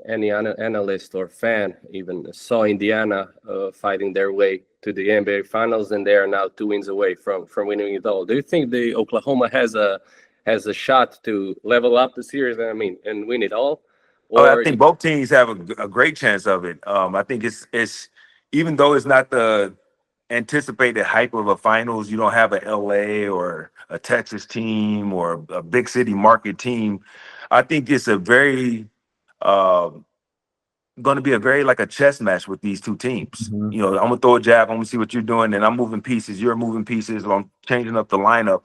any analyst or fan even saw Indiana fighting their way to the NBA Finals, and they are now 2 wins away from winning it all. Do you think the Oklahoma has a shot to level up the series? I mean, and win it all, Oh, I or think both teams have a great chance of it. I think it's even though it's not the anticipated hype of a finals, you don't have a LA or a Texas team or a big city market team. I think it's a very uh, going to be a very like a chess match with these two teams. Mhm. You know, I'm gonna throw a jab. I'm gonna see what you're doing, and I'm moving pieces. You're moving pieces. Or I'm changing up the lineup,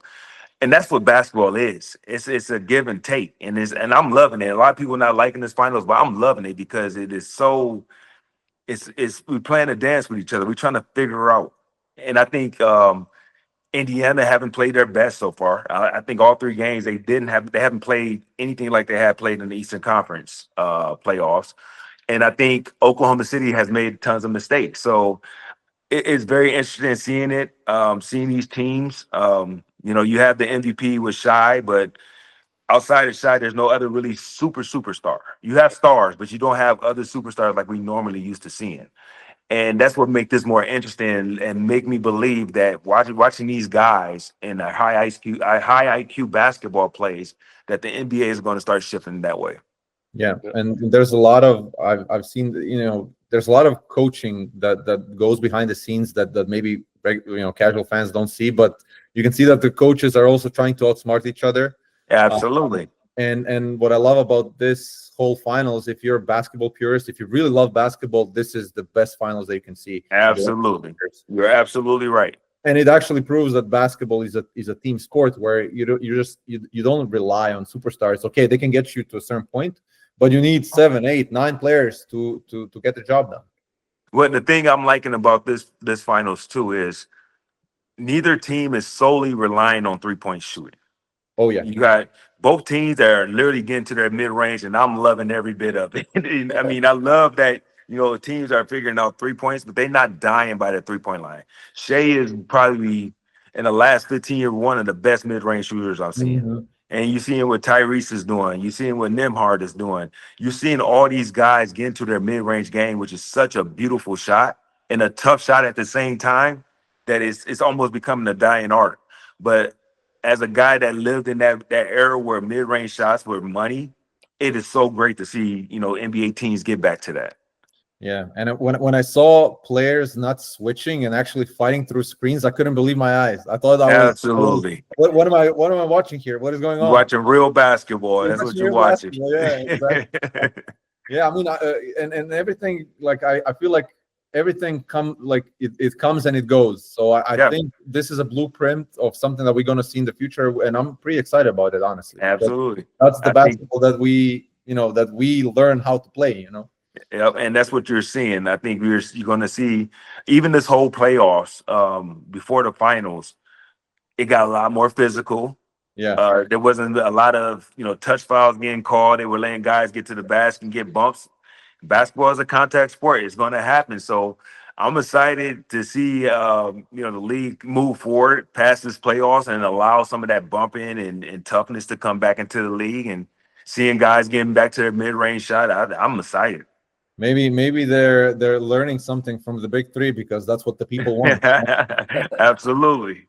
and that's what basketball is. It's a give and take, and I'm loving it. A lot of people not liking this finals, but I'm loving it because it is so. It's we're playing a dance with each other. We're trying to figure out, and I think Indiana haven't played their best so far. I think all three games they haven't played anything like they had played in the Eastern Conference playoffs. And I think Oklahoma City has made tons of mistakes. So it's very interesting seeing it, seeing these teams. You know, you have the MVP with Shy, but outside of Shy, there's no other really superstar. You have stars, but you don't have other superstars like we normally used to seeing. And that's what make this more interesting and make me believe that watching these guys in a high IQ basketball plays that the NBA is going to start shifting that way. Yeah, and there's a lot of I've seen, there's a lot of coaching that goes behind the scenes that maybe casual fans don't see, but you can see that the coaches are also trying to outsmart each other. Uh, Absolutely. and what I love about this whole finals, if you're a basketball purist, if you really love basketball, this is the best finals that you can see. Absolutely. You're absolutely right. And it actually proves that basketball is a team sport where you don't rely on superstars. Okay, they can get you to a certain point, but you need 7, 8, 9 players to get the job done. What the thing I'm liking about this finals too is neither team is solely relying on 3-point shooting. Oh yeah. You got both teams that are literally getting to their mid range, and I'm loving every bit of it. I mean, I love that teams are figuring out 3 points, but they're not dying by the 3-point line. Shea is probably in the last 15 years one of the best mid range shooters I've seen. Mhm. And you seeing what Tyrese is doing. You seeing what Nimhard is doing. You're seeing all these guys get into their mid range game, which is such a beautiful shot and a tough shot at the same time that it's almost becoming a dying art. But as a guy that lived in that era where mid-range shots were money, it is so great to see, NBA teams get back to that. Yeah, and when I saw players not switching and actually fighting through screens, I couldn't believe my eyes. I thought Absolutely. what am I watching here? What is going You're on? watching real basketball. You're That's what watching you're real watching. basketball. Yeah, exactly. Yeah, I mean, and everything, like I feel like everything it comes and it goes. So I Yeah, think this is a blueprint of something that we're gonna see in the future, and I'm pretty excited about it, honestly. Because absolutely. that's the I think, basketball that we learn how to play. yeah, and that's what you're seeing. I think you're going to see even this whole playoffs before the finals. It got a lot more physical. Yeah. There wasn't a lot of touch fouls getting called. They were letting guys get to the basket and get bumps. Basketball is a contact sport. It's going to happen. So I'm excited to see the league move forward past this playoffs and allow some of that bumping and toughness to come back into the league and seeing guys getting back to their mid-range shot. I'm excited. Maybe they're learning something from the big three because that's what the people want. Absolutely.